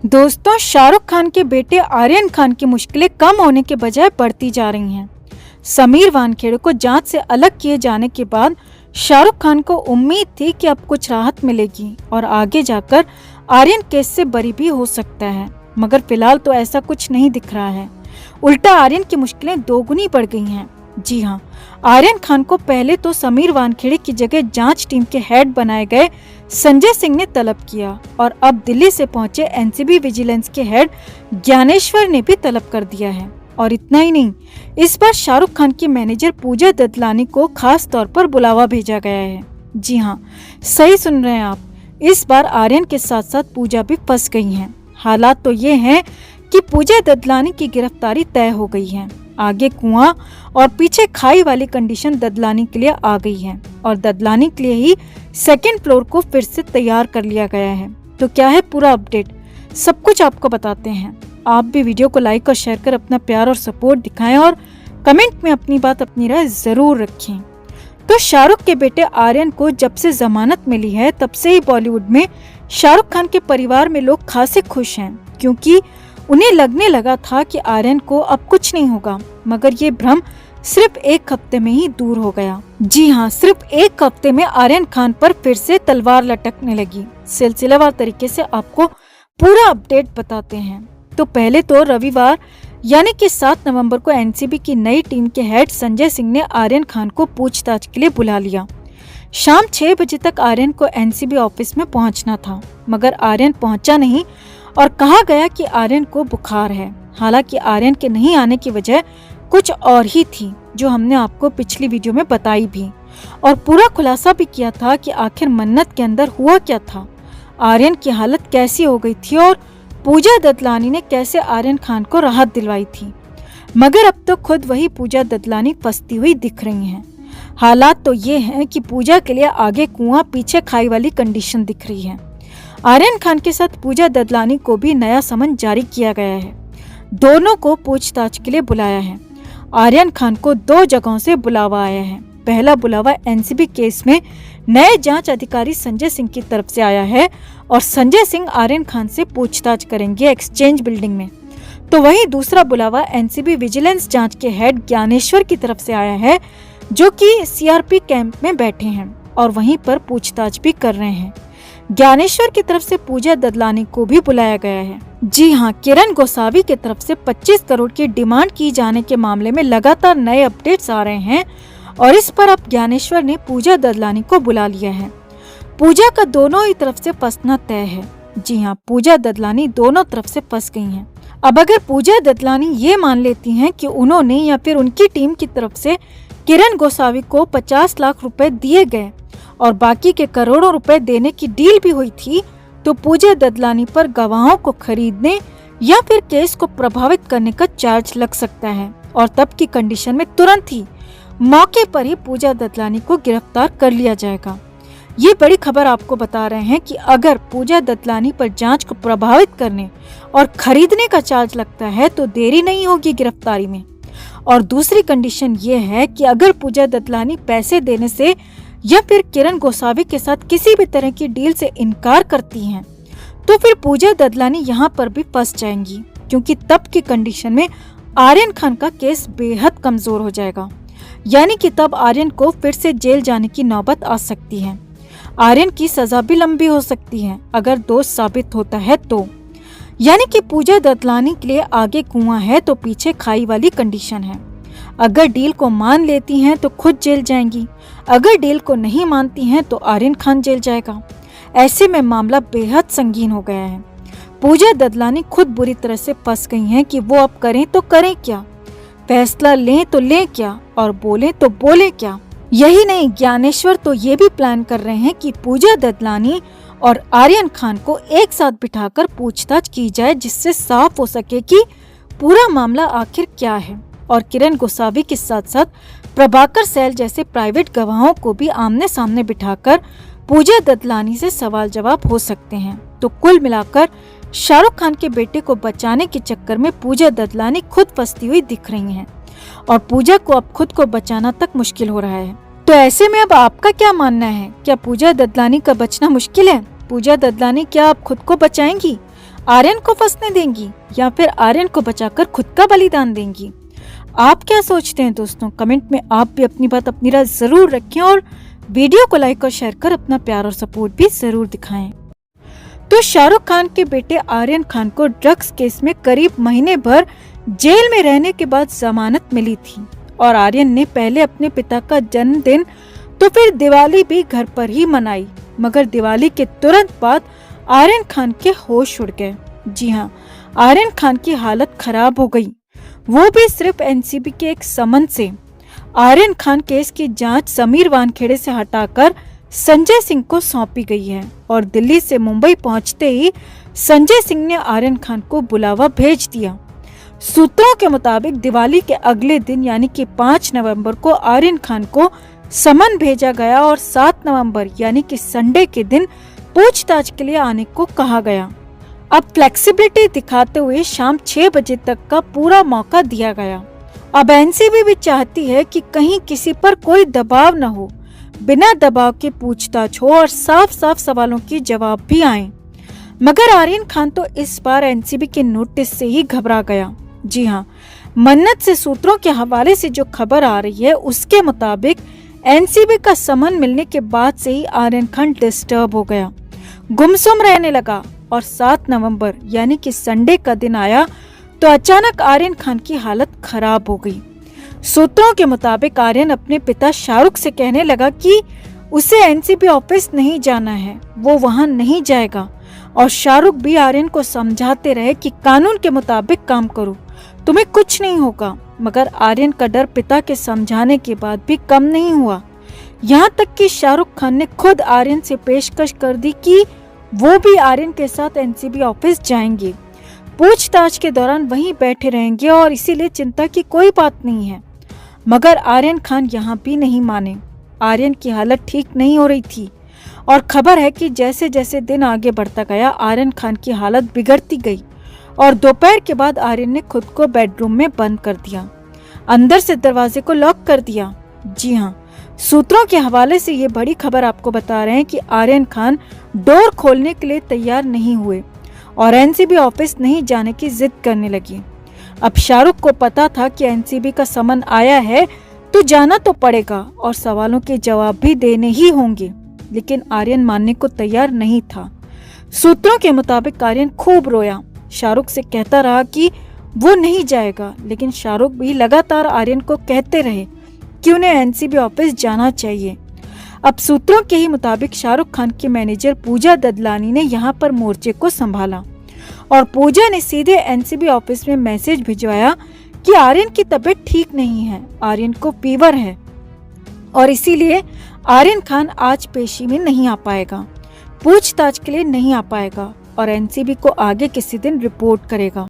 दोस्तों, शाहरुख खान के बेटे आर्यन खान की मुश्किलें कम होने के बजाय बढ़ती जा रही हैं। समीर वानखेड़े को जांच से अलग किए जाने के बाद शाहरुख खान को उम्मीद थी कि अब कुछ राहत मिलेगी और आगे जाकर आर्यन केस से बरी भी हो सकता है, मगर फिलहाल तो ऐसा कुछ नहीं दिख रहा है। उल्टा आर्यन की मुश्किलें दोगुनी बढ़ गई हैं। जी हाँ, आर्यन खान को पहले तो समीर वानखेड़े की जगह जांच टीम के हेड बनाए गए संजय सिंह ने तलब किया और अब दिल्ली से पहुंचे एनसीबी विजिलेंस के हेड ज्ञानेश्वर ने भी तलब कर दिया है। और इतना ही नहीं, इस बार शाहरुख खान की मैनेजर पूजा ददलानी को खास तौर पर बुलावा भेजा गया है। जी हाँ, सही सुन रहे हैं आप, इस बार आर्यन के साथ साथ पूजा भी फंस गई हैं। हालात तो ये हैं कि पूजा ददलानी की गिरफ्तारी तय हो गई है। आगे कुआं और पीछे खाई वाली कंडीशन ददलानी के लिए आ गई है और ददलानी के लिए ही सेकंड फ्लोर को फिर से तैयार कर लिया गया है। तो क्या है पूरा अपडेट, सब कुछ आपको बताते हैं। आप भी वीडियो को लाइक और शेयर कर अपना प्यार और सपोर्ट दिखाएं और कमेंट में अपनी बात, अपनी राय जरूर रखें। तो शाहरुख के बेटे आर्यन को जब से जमानत मिली है तब से ही बॉलीवुड में शाहरुख खान के परिवार में लोग खासे खुश हैं, क्योंकि उन्हें लगने लगा था कि आर्यन को अब कुछ नहीं होगा, मगर ये भ्रम सिर्फ एक हफ्ते में ही दूर हो गया। जी हाँ, सिर्फ एक हफ्ते में आर्यन खान पर फिर से तलवार लटकने लगी। सिलसिलेवार तरीके से आपको पूरा अपडेट बताते हैं। तो पहले तो रविवार यानी कि 7 नवंबर को एनसीबी की नई टीम के हेड संजय सिंह ने आर्यन खान को पूछताछ के लिए बुला लिया। शाम 6 बजे तक आर्यन को एनसीबी ऑफिस में पहुंचना था, मगर आर्यन पहुंचा नहीं और कहा गया कि आर्यन को बुखार है। हालांकि आर्यन के नहीं आने की वजह कुछ और ही थी, जो हमने आपको पिछली वीडियो में बताई भी और पूरा खुलासा भी किया था कि आखिर मन्नत के अंदर हुआ क्या था, आर्यन की हालत कैसी हो गई थी और पूजा ददलानी ने कैसे आर्यन खान को राहत दिलवाई थी। मगर अब तो खुद वही पूजा ददलानी फंसती हुई दिख रही हैं। हालात तो ये हैं कि पूजा के लिए आगे कुआं पीछे खाई वाली कंडीशन दिख रही है। आर्यन खान के साथ पूजा ददलानी को भी नया समन जारी किया गया है। दोनों को पूछताछ के लिए बुलाया है। आर्यन खान को 2 जगहों से बुलावा आया है। पहला बुलावा एनसीबी केस में नए जांच अधिकारी संजय सिंह की तरफ से आया है और संजय सिंह आर्यन खान से पूछताछ करेंगे एक्सचेंज बिल्डिंग में। तो वहीं दूसरा बुलावा एनसीबी विजिलेंस जांच के हेड ज्ञानेश्वर की तरफ से आया है, जो कि सीआरपी कैंप में बैठे हैं और वहीं पर पूछताछ भी कर रहे हैं। ज्ञानेश्वर की तरफ से पूजा ददलानी को भी बुलाया गया है। जी हाँ, किरण गोसावी की तरफ से 25 करोड़ की डिमांड की जाने के मामले में लगातार नए अपडेट्स आ रहे हैं और इस पर अब ज्ञानेश्वर ने पूजा ददलानी को बुला लिया है। पूजा का दोनों ही तरफ से फंसना तय है। जी हाँ, पूजा ददलानी दोनों तरफ से फंस गई हैं। अब अगर पूजा ददलानी ये मान लेती हैं कि उन्होंने या फिर उनकी टीम की तरफ से किरण गोसावी को 50 लाख रुपए दिए गए और बाकी के करोड़ों रुपए देने की डील भी हुई थी, तो पूजा ददलानी पर गवाहों को खरीदने या फिर केस को प्रभावित करने का चार्ज लग सकता है और तब की कंडीशन में तुरंत ही मौके पर ही पूजा ददलानी को गिरफ्तार कर लिया जाएगा। ये बड़ी खबर आपको बता रहे हैं कि अगर पूजा ददलानी पर जांच को प्रभावित करने और खरीदने का चार्ज लगता है तो देरी नहीं होगी गिरफ्तारी में। और दूसरी कंडीशन ये है कि अगर पूजा ददलानी पैसे देने से या फिर किरण गोसावी के साथ किसी भी तरह की डील से इनकार करती हैं, तो फिर पूजा ददलानी यहाँ पर भी फंस जाएंगी, क्योंकि तब की कंडीशन में आर्यन खान का केस बेहद कमजोर हो जाएगा। यानी कि तब आर्यन को फिर से जेल जाने की नौबत आ सकती है। आर्यन की सजा भी लंबी हो सकती है अगर दोष साबित होता है तो। यानी कि पूजा ददलानी के लिए आगे कुआं है तो पीछे खाई वाली कंडीशन है। अगर डील को मान लेती हैं तो खुद जेल जाएंगी, अगर डील को नहीं मानती हैं तो आर्यन खान जेल जाएगा। ऐसे में मामला बेहद संगीन हो गया है। पूजा ददलानी खुद बुरी तरह से फंस गई हैं कि वो अब करें तो करें क्या, फैसला लें तो लें क्या और बोलें तो बोलें क्या। यही नहीं, ज्ञानेश्वर तो ये भी प्लान कर रहे हैं कि पूजा ददलानी और आर्यन खान को एक साथ बिठाकर पूछताछ की जाए, जिससे साफ हो सके कि पूरा मामला आखिर क्या है। और किरण गोसावी के साथ साथ प्रभाकर सैल जैसे प्राइवेट गवाहों को भी आमने सामने बिठाकर पूजा ददलानी से सवाल जवाब हो सकते हैं। तो कुल मिलाकर शाहरुख खान के बेटे को बचाने के चक्कर में पूजा ददलानी खुद फंसती हुई दिख रही हैं और पूजा को अब खुद को बचाना तक मुश्किल हो रहा है। तो ऐसे में अब आपका क्या मानना है? क्या पूजा ददलानी का बचना मुश्किल है? पूजा ददलानी क्या अब खुद को बचाएंगी? आर्यन को फंसने देंगी या फिर आर्यन को बचाकर खुद का बलिदान देंगी? आप क्या सोचते हैं दोस्तों? कमेंट में आप भी अपनी बात अपनी राय जरूर रखें और वीडियो को लाइक और शेयर कर अपना प्यार और सपोर्ट भी जरूर दिखाएं। तो शाहरुख खान के बेटे आर्यन खान को ड्रग्स केस में करीब महीने भर जेल में रहने के बाद जमानत मिली थी और आर्यन ने पहले अपने पिता का जन्मदिन तो फिर दिवाली भी घर पर ही मनाई, मगर दिवाली के तुरंत बाद आर्यन खान के होश उड़ गए। जी हाँ, आर्यन खान की हालत खराब हो गई, वो भी सिर्फ एनसीबी के एक समन से। आर्यन खान केस की जांच समीर वानखेड़े से हटाकर संजय सिंह को सौंपी गई है और दिल्ली से मुंबई पहुंचते ही संजय सिंह ने आर्यन खान को बुलावा भेज दिया। सूत्रों के मुताबिक दिवाली के अगले दिन यानी कि 5 नवंबर को आर्यन खान को समन भेजा गया और 7 नवंबर यानी कि संडे के दिन पूछताछ के लिए आने को कहा गया। अब फ्लेक्सिबिलिटी दिखाते हुए शाम 6 बजे तक का पूरा मौका दिया गया। अब एनसीबी भी चाहती है कि कहीं किसी पर कोई दबाव न हो, बिना दबाव के पूछताछ हो और साफ साफ सवालों के जवाब भी आए। मगर आर्यन खान तो इस बार एनसीबी के नोटिस से ही घबरा गया। जी हाँ, मन्नत से सूत्रों के हवाले से जो खबर आ रही है उसके मुताबिक एनसीबी का समन मिलने के बाद से ही आर्यन खान डिस्टर्ब हो गया, गुमसुम रहने लगा और 7 नवंबर यानी कि संडे का दिन आया तो अचानक आर्यन खान की हालत खराब हो गई। सूत्रों के मुताबिक आर्यन अपने पिता शाहरुख से कहने लगा कि उसे एनसीबी ऑफिस नहीं जाना है, वो वहां नहीं जाएगा और शाहरुख भी आर्यन को समझाते रहे कि कानून के मुताबिक काम करो, तुम्हें कुछ नहीं होगा। मगर आर्यन का डर पिता के समझाने के बाद भी कम नहीं हुआ, यहाँ तक कि शाहरुख खान ने खुद आर्यन से पेशकश कर दी कि वो भी आर्यन के साथ एनसीबी ऑफिस जाएंगे, पूछताछ के दौरान वहीं बैठे रहेंगे और इसीलिए चिंता की कोई बात नहीं है। मगर आर्यन खान यहाँ भी नहीं माने। आर्यन की हालत ठीक नहीं हो रही थी और खबर है कि जैसे जैसे दिन आगे बढ़ता गया आर्यन खान की हालत बिगड़ती गई और दोपहर के बाद आर्यन ने खुद को बेडरूम में बंद कर दिया, अंदर से दरवाजे को लॉक कर दिया। जी हाँ, सूत्रों के हवाले से ये बड़ी खबर आपको बता रहे हैं कि आर्यन खान डोर खोलने के लिए तैयार नहीं हुए और एनसीबी ऑफिस नहीं जाने की जिद करने लगी। अब शाहरुख को पता था कि एनसीबी का समन आया है तो जाना तो पड़ेगा और सवालों के जवाब भी देने ही होंगे, लेकिन आर्यन मानने को तैयार नहीं था। सूत्रों के मुताबिक आर्यन खूब रोया, शाहरुख से कहता रहा कि वो नहीं जाएगा, लेकिन शाहरुख भी लगातार आर्यन को कहते रहे कि उन्हें एनसीबी ऑफिस जाना चाहिए। अब सूत्रों के ही मुताबिक शाहरुख खान की मैनेजर पूजा ददलानी ने यहाँ पर मोर्चे को संभाला और पूजा ने सीधे एनसीबी ऑफिस में मैसेज भिजवाया कि आर्यन की तबीयत ठीक नहीं है, आर्यन को फीवर है और इसीलिए आर्यन खान आज पेशी में नहीं आ पाएगा, पूछताछ के लिए नहीं आ पाएगा और एनसीबी को आगे किसी दिन रिपोर्ट करेगा।